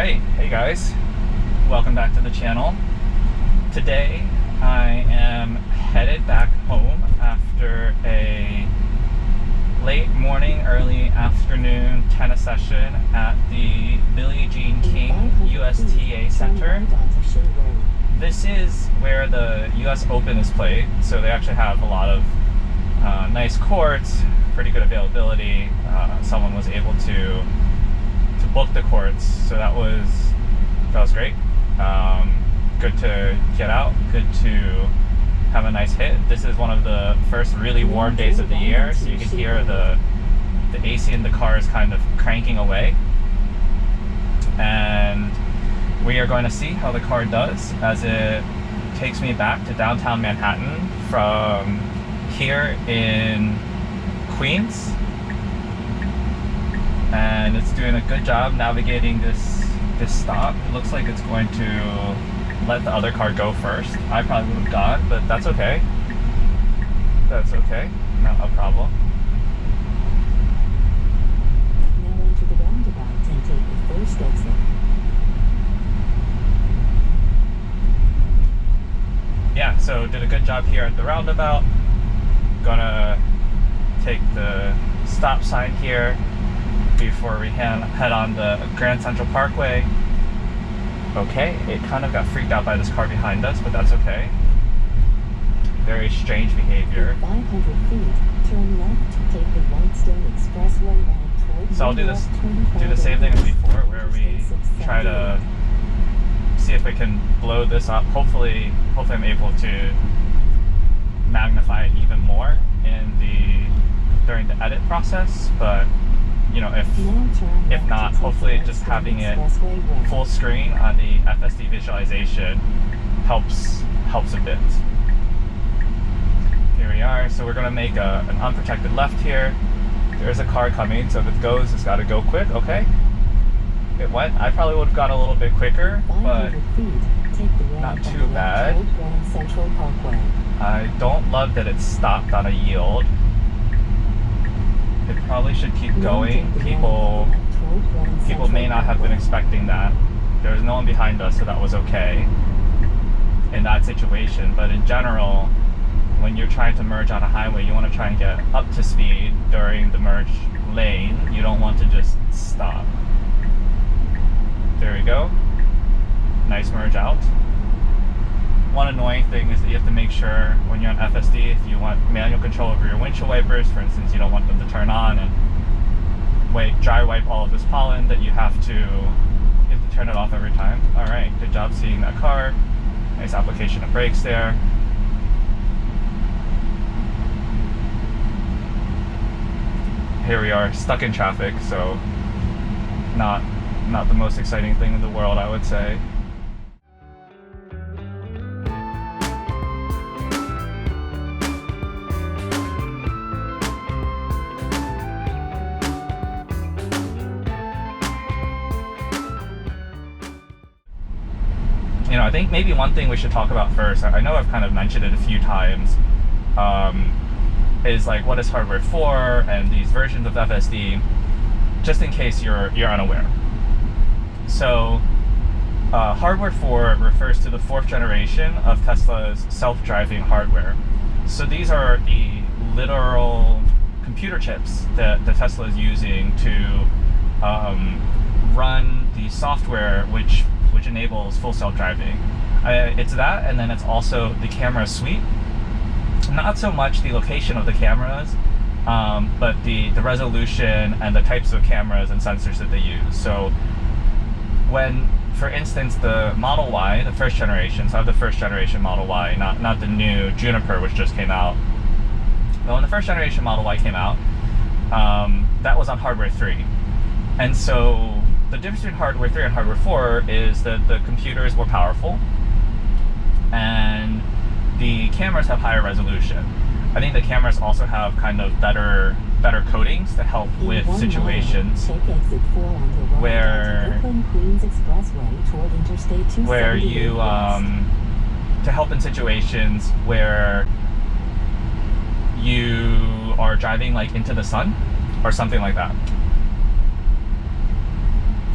Alright, hey guys, welcome back to the channel. Today I am headed back home after a late morning, early afternoon tennis session at the Billie USTA Center. This is where the US Open is played, so they actually have a lot of nice courts, pretty good availability. Someone was able to book the courts, so that was great. Good to get out, good to have a nice hit. This is one of the first really warm days of the year, so you can hear the AC in the car is kind of cranking away. And we are going to see how the car does as it takes me back to downtown Manhattan from here in Queens. And it's doing a good job navigating this stop. It looks like it's going to let the other car go first. I probably would have gone, but that's okay. That's okay, not a problem. Now enter the roundabout and take the first exit. Yeah, so did a good job here at the roundabout. Gonna take the stop sign here before we head on the Grand Central Parkway. Okay, it kind of got freaked out by this car behind us, but that's okay. Very strange behavior. 500 feet, turn left, take the Whitestone Expressway and toward So I'll do the same thing as before, where we try to see if we can blow this up. Hopefully I'm able to magnify it even more during the edit process, but you know, if not, hopefully just having it full screen on the FSD visualization helps a bit. Here we are. So we're gonna make an unprotected left here. There's a car coming, so if it goes, it's got to go quick. Okay, it went. I probably would have gone a little bit quicker, but not too bad. I don't love that it stopped on a yield. It probably should keep going. People may not have been expecting that. There was no one behind us, so that was okay in that situation. But in general, when you're trying to merge on a highway, you want to try and get up to speed during the merge lane. You don't want to just stop. There we go. Nice merge out. One annoying thing is that you have to make sure when you're on FSD, if you want manual control over your windshield wipers, for instance, you don't want them to turn on and dry wipe all of this pollen, that you have to turn it off every time. All right, good job seeing that car. Nice application of brakes there. Here we are, stuck in traffic, so not the most exciting thing in the world, I would say. You know, I think maybe one thing we should talk about first, I know I've kind of mentioned it a few times, is like what is hardware 4 and these versions of FSD, just in case you're unaware. So hardware 4 refers to the 4th generation of Tesla's self-driving hardware. So these are the literal computer chips that Tesla is using to run the software which enables full self-driving. It's that, and then it's also the camera suite. Not so much the location of the cameras, but the resolution and the types of cameras and sensors that they use. So when, for instance, the Model Y, the 1st generation, so I have the 1st generation Model Y, not the new Juniper, which just came out. But when the 1st generation Model Y came out, that was on hardware 3. And so the difference between hardware 3 and hardware 4 is that the computer is more powerful and the cameras have higher resolution. I think the cameras also have kind of better coatings to help with situations where you to help in situations where you are driving like into the sun or something like that.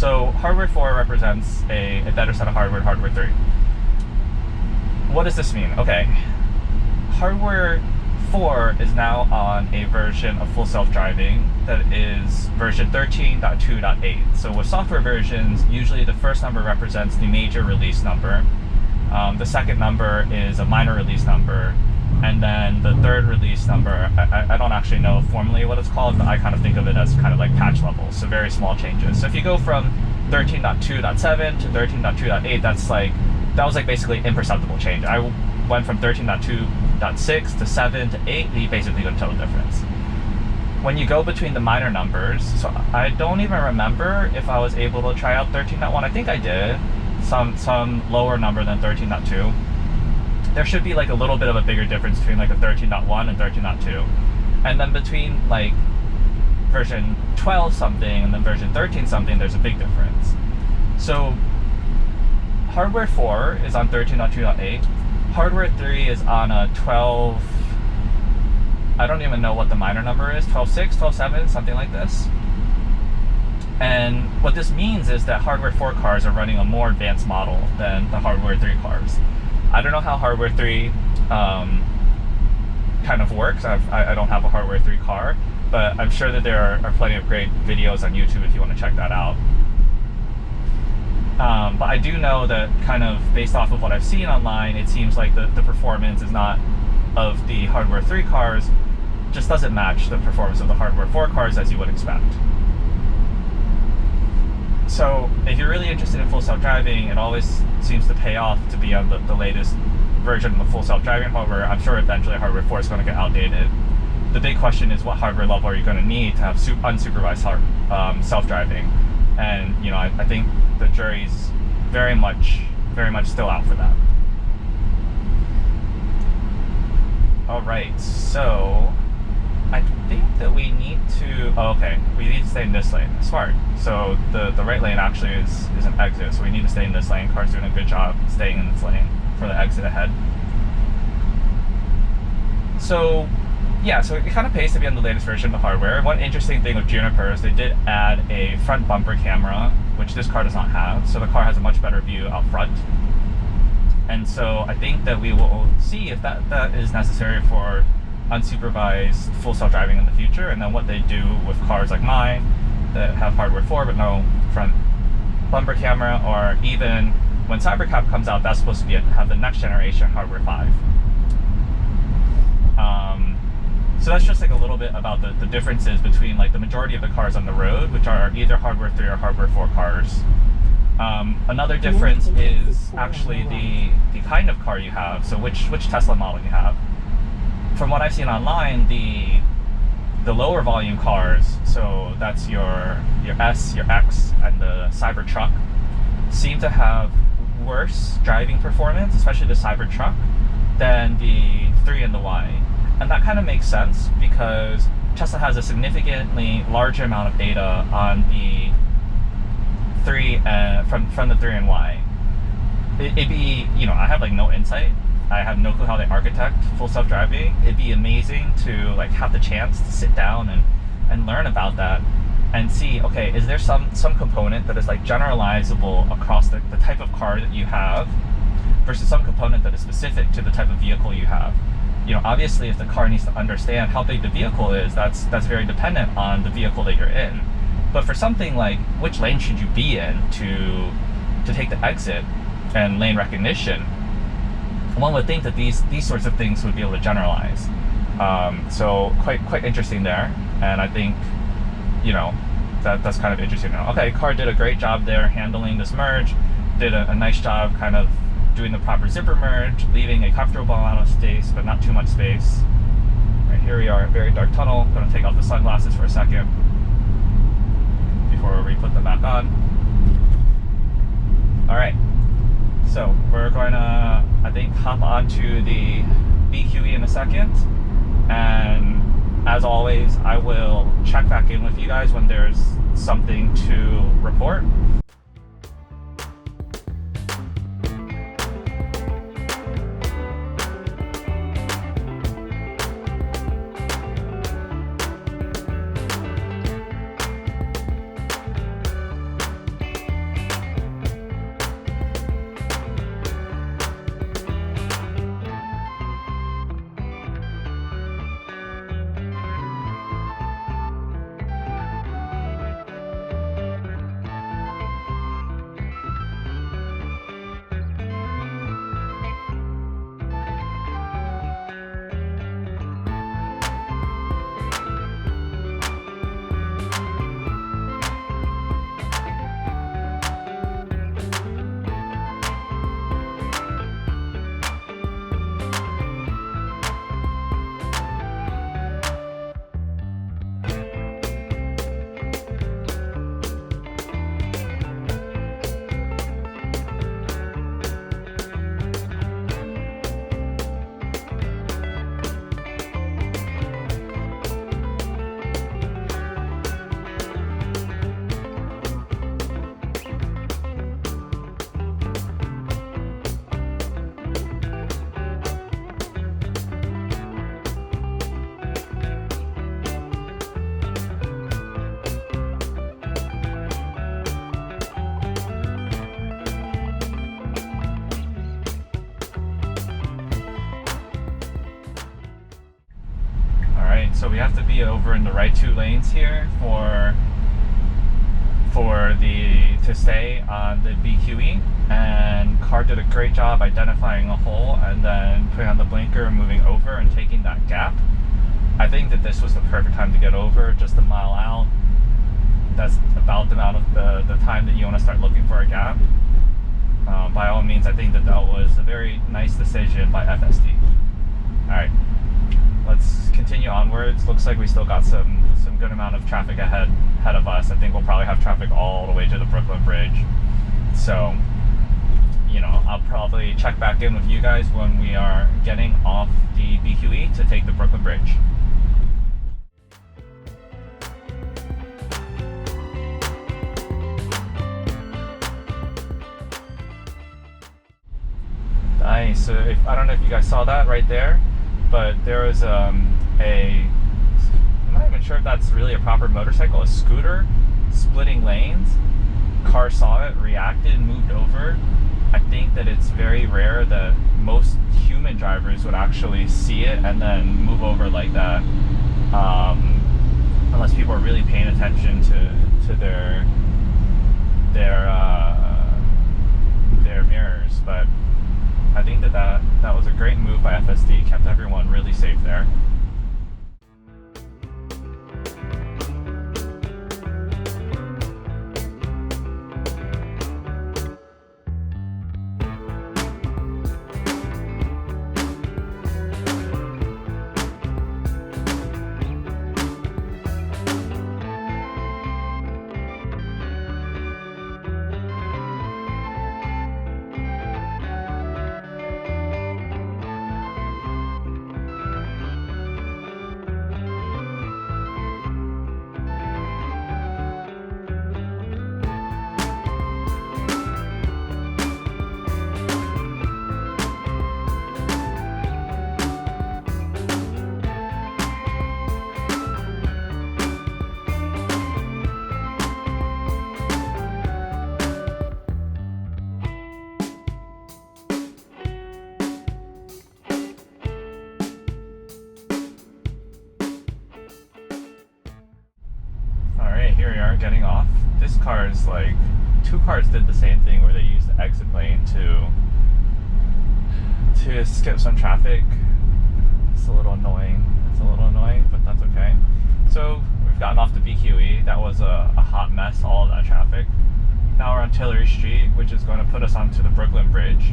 So hardware 4 represents a better set of hardware, hardware 3. What does this mean? Okay, hardware 4 is now on a version of full self-driving that is version 13.2.8. So with software versions, usually the first number represents the major release number. The second number is a minor release number. And then the third release number, I don't actually know formally what it's called, but I kind of think of it as kind of like patch levels, so very small changes. So if you go from 13.2.7 to 13.2.8, that was like basically imperceptible change. I went from 13.2.6 to 7 to 8, you basically couldn't tell the difference. When you go between the minor numbers, so I don't even remember if I was able to try out 13.1. I think I did, some lower number than 13.2. There should be like a little bit of a bigger difference between like a 13.1 and 13.2. And then between like version 12 something and then version 13 something, there's a big difference. So hardware 4 is on 13.2.8. Hardware 3 is on a 12, I don't even know what the minor number is, 12.6, 12.7, something like this. And what this means is that hardware 4 cars are running a more advanced model than the hardware 3 cars. I don't know how hardware 3 kind of works. I don't have a hardware 3 car, but I'm sure that there are plenty of great videos on YouTube if you want to check that out. But I do know that kind of based off of what I've seen online, it seems like the performance is not of the hardware 3 cars, just doesn't match the performance of the hardware 4 cars as you would expect. So if you're really interested in full self-driving, it always seems to pay off to be on the latest version of the full self-driving hardware. I'm sure eventually hardware 4 is going to get outdated. The big question is what hardware level are you going to need to have unsupervised self-driving? And you know, I think the jury's very much still out for that. All right, so I think that we need to, we need to stay in this lane. Smart. So the right lane actually is an exit, so we need to stay in this lane. Car's doing a good job staying in this lane for the exit ahead. So yeah, so it kind of pays to be on the latest version of the hardware. One interesting thing with Juniper is they did add a front bumper camera, which this car does not have, so the car has a much better view out front. And so I think that we will see if that is necessary for unsupervised full self-driving in the future, and then what they do with cars like mine that have hardware 4 but no front bumper camera, or even when Cybercab comes out, that's supposed to be have the next generation hardware 5. So that's just like a little bit about the differences between like the majority of the cars on the road, which are either hardware 3 or hardware 4 cars. Another difference is actually the kind of car you have, so which Tesla model you have. From what I've seen online, the lower volume cars, so that's your S, your X, and the Cybertruck, seem to have worse driving performance, especially the Cybertruck, than the 3 and the Y. And that kind of makes sense because Tesla has a significantly larger amount of data on the 3 from the 3 and Y. It'd be, you know, I have like no insight. I have no clue how they architect full self-driving. It'd be amazing to like have the chance to sit down and learn about that and see, okay, is there some component that is like generalizable across the type of car that you have versus some component that is specific to the type of vehicle you have. You know, obviously if the car needs to understand how big the vehicle is, that's very dependent on the vehicle that you're in. But for something like which lane should you be in to take the exit and lane recognition, one would think that these sorts of things would be able to generalize. So quite interesting there, and I think, you know, that's kind of interesting now. Okay, car did a great job there handling this merge, did a nice job kind of doing the proper zipper merge, leaving a comfortable amount of space, but not too much space. Right, here we are, a very dark tunnel. I'm gonna take off the sunglasses for a second before we put them back on. All right, so we're going to, I think, hop onto the BQE in a second, and as always, I will check back in with you guys when there's something to report. we have to be over in the right 2 lanes here to stay on the BQE, and car did a great job identifying a hole and then putting on the blinker and moving over and taking that gap. I think that this was the perfect time to get over, just a mile out. That's about the amount of the time that you want to start looking for a gap. By all means, I think that was a very nice decision by FSD. Alright, let's continue onwards. Looks like we still got some good amount of traffic ahead of us. I think we'll probably have traffic all the way to the Brooklyn Bridge. So, you know, I'll probably check back in with you guys when we are getting off the BQE to take the Brooklyn Bridge. Nice. So I don't know if you guys saw that right there, but there was I'm not even sure if that's really a proper motorcycle, a scooter splitting lanes. Car saw it, reacted, and moved over. I think that it's very rare that most human drivers would actually see it and then move over like that, unless people are really paying attention to their mirrors. But I think that was a great move by FSD, kept everyone really safe there. Here we are getting off. This car is like, 2 cars did the same thing where they used the exit lane to skip some traffic. It's a little annoying. But that's okay. So we've gotten off the BQE. That was a hot mess, all of that traffic. Now we're on Tillery Street, which is going to put us onto the Brooklyn Bridge.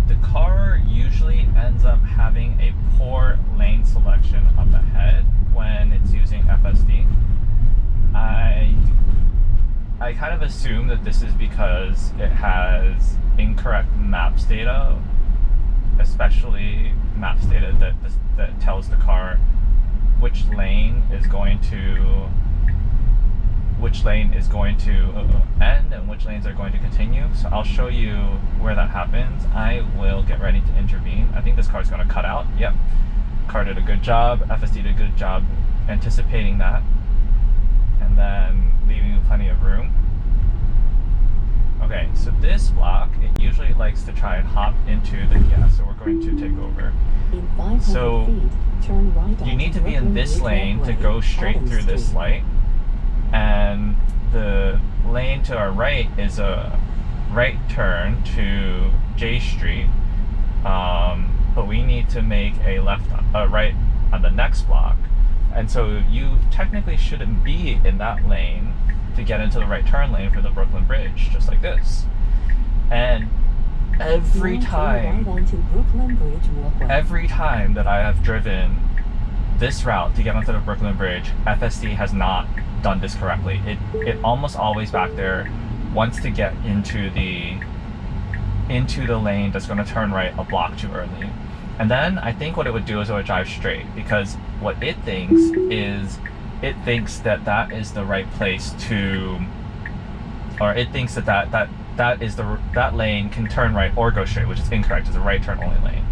The car usually ends up having a poor lane selection up ahead when it's using FSD. I kind of assume that this is because it has incorrect maps data, especially maps data that tells the car which lane is going to end and which lanes are going to continue. So I'll show you where that happens. I will get ready to intervene. I think this car is going to cut out. Yep. Car did a good job. FSD did a good job anticipating that and then leaving plenty of room. Okay, so this block, it usually likes to try and hop into so we're going to take over. In 500 So feet, turn right you need to be in this lane to go straight through this light, and the lane to our right is a right turn to J Street, but we need to make a right on the next block, and so you technically shouldn't be in that lane to get into the right turn lane for the Brooklyn Bridge, just like this. And every time that I have driven this route to get onto the Brooklyn Bridge, FSD has not done this correctly. It almost always back there wants to get into the lane that's going to turn right a block too early. And then I think what it would do is it would drive straight, because what it thinks is that is the right place to, or it thinks that lane can turn right or go straight, which is incorrect. It's a right turn only lane.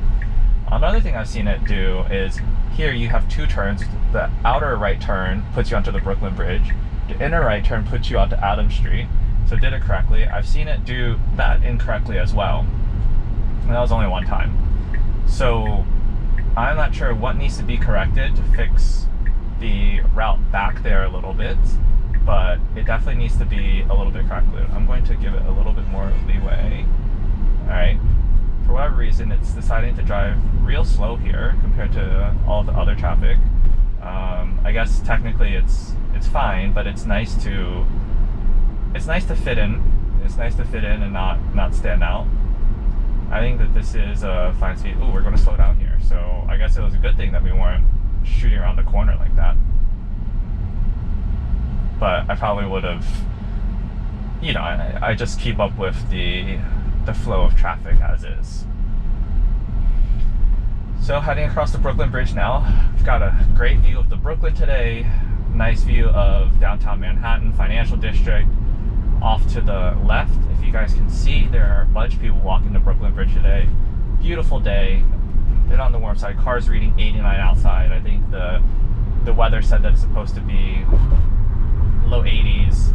Another thing I've seen it do is, here you have 2 turns. The outer right turn puts you onto the Brooklyn Bridge. The inner right turn puts you onto Adams Street. So it did it correctly. I've seen it do that incorrectly as well. And that was only one time. So I'm not sure what needs to be corrected to fix the route back there a little bit, but it definitely needs to be a little bit corrected. I'm going to give it a little bit more leeway. Alright, for whatever reason, it's deciding to drive real slow here compared to all the other traffic. I guess technically it's fine, but it's nice to fit in. It's nice to fit in and not stand out. I think that this is a fine speed. Ooh, we're going to slow down here. So I guess it was a good thing that we weren't shooting around the corner like that. But I probably would have, you know, I just keep up with the flow of traffic as is. So heading across the Brooklyn Bridge now. We've got a great view of the Brooklyn today. Nice view of downtown Manhattan, financial district. Off to the left, if you guys can see, there are a bunch of people walking the Brooklyn Bridge today. Beautiful day. Bit on the warm side. Cars reading 89 outside. I think the weather said that it's supposed to be low 80s.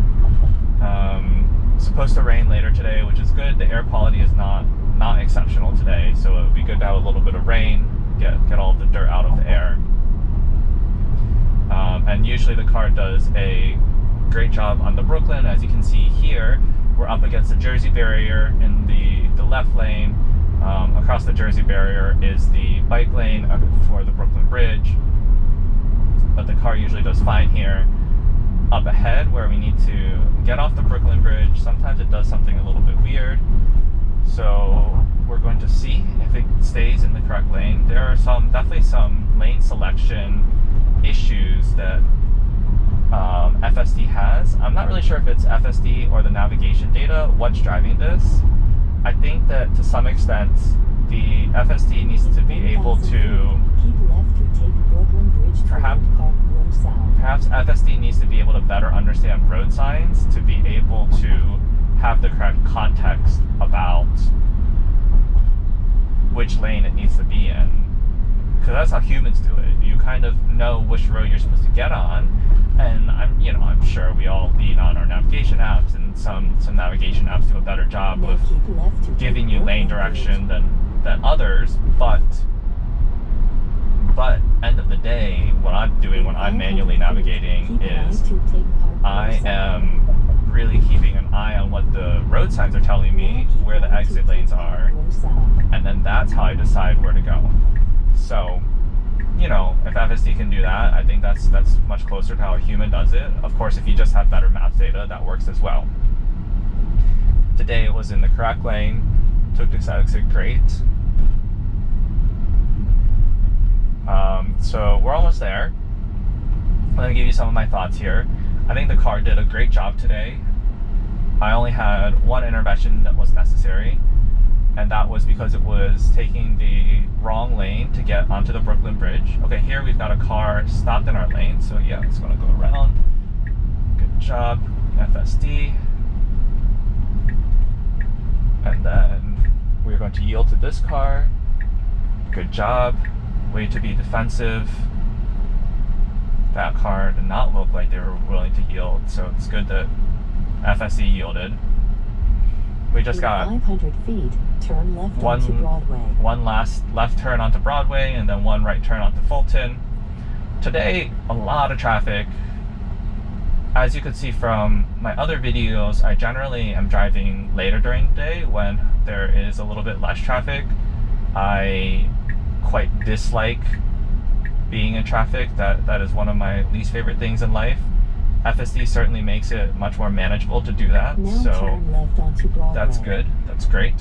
Supposed to rain later today, which is good. The air quality is not exceptional today, so it would be good to have a little bit of rain, get all of the dirt out of the air. And usually the car does a great job on the Brooklyn. As you can see here, we're up against the Jersey barrier in the left lane. Across the Jersey barrier is the bike lane for the Brooklyn Bridge, but the car usually does fine here. Up ahead, where we need to get off the Brooklyn Bridge, sometimes it does something a little bit weird, so we're going to see if it stays in the correct lane. There are definitely some lane selection issues that FSD has. I'm not really sure if it's FSD or the navigation data, what's driving this. I think that to some extent the FSD needs to be able to perhaps FSD needs to be able to better understand road signs to be able to have the correct context about which lane it needs to be in, because that's how humans do it. You kind of know which road you're supposed to get on, and I'm sure we all lean on our navigation apps, and some navigation apps do a better job of giving you lane direction than others, but end of the day, what I'm doing when I'm manually navigating is I am really keeping an eye on what the road signs are telling me, where the exit lanes are, and then that's how I decide where to go. So, if FSD can do that, I think that's much closer to how a human does it. Of course, if you just have better maps data, that works as well. Today it was in the correct lane, took the exit great. So we're almost there. I'm going to give you some of my thoughts here. I think the car did a great job today. I only had one intervention that was necessary, and that was because it was taking the wrong lane to get onto the Brooklyn Bridge. Okay, here we've got a car stopped in our lane, so yeah, it's going to go around. Good job, FSD. And then we're going to yield to this car. Good job. Way to be defensive. That car did not look like they were willing to yield, so it's good that FSD yielded. We just got 500 feet, turn left onto Broadway. One last left turn onto Broadway, and then one right turn onto Fulton. Today, a lot of traffic. As you can see from my other videos, I generally am driving later during the day when there is a little bit less traffic. I quite dislike being in traffic. That is one of my least favorite things in life. FSD certainly makes it much more manageable to do that. Now so turn left onto Broadway. That's good. That's great.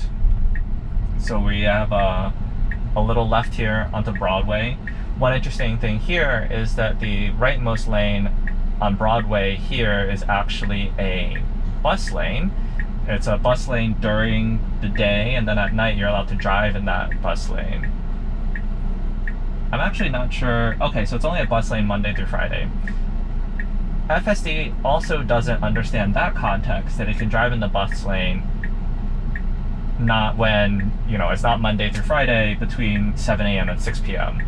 So we have a little left here onto Broadway. One interesting thing here is that the rightmost lane on Broadway here is actually a bus lane. It's a bus lane during the day, and then at night you're allowed to drive in that bus lane. I'm actually not sure. Okay, so it's only a bus lane Monday through Friday. FSD also doesn't understand that context, that it can drive in the bus lane not when, it's not Monday through Friday between 7 a.m. and 6 p.m.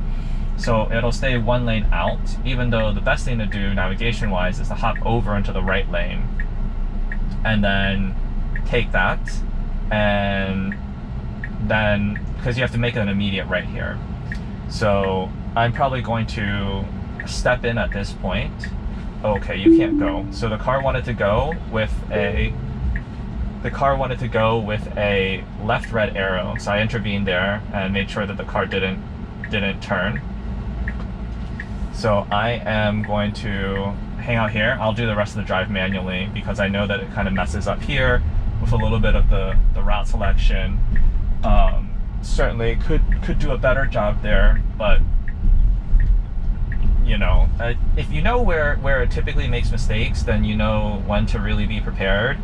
So it'll stay one lane out, even though the best thing to do navigation-wise is to hop over into the right lane and then take that, and then, because you have to make an immediate right here. So I'm probably going to step in at this point. Okay, you can't go. So the car wanted to go with a left red arrow. So I intervened there and made sure that the car didn't turn. So I am going to hang out here. I'll do the rest of the drive manually because I know that it kind of messes up here with a little bit of the route selection. Certainly could do a better job there, but you know, if you know where it typically makes mistakes, then you know when to really be prepared.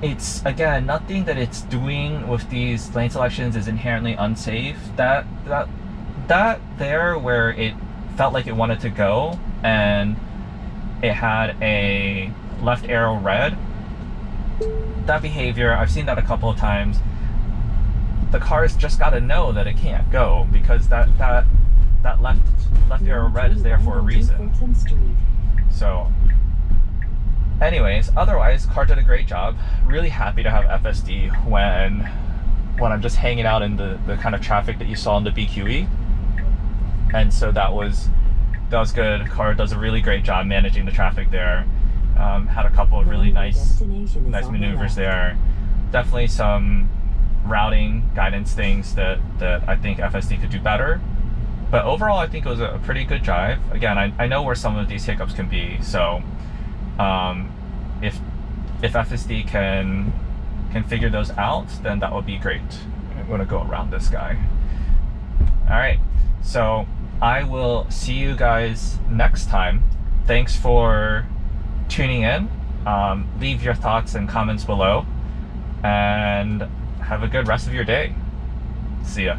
It's, again, nothing that it's doing with these lane selections is inherently unsafe. That there where it felt like it wanted to go and it had a left arrow red, that behavior, I've seen that a couple of times. The car's just got to know that it can't go because that left arrow red is there for a reason. So anyways, otherwise, car did a great job. Really happy to have FSD when I'm just hanging out in the kind of traffic that you saw in the BQE. And so that was good. Car does a really great job managing the traffic there. Had a couple of really nice maneuvers there. Definitely some routing guidance things that I think FSD could do better. But overall, I think it was a pretty good drive. Again, I know where some of these hiccups can be. So if FSD can figure those out, then that would be great. I'm gonna go around this guy. All right, so I will see you guys next time. Thanks for tuning in. Leave your thoughts and comments below, and have a good rest of your day. See ya.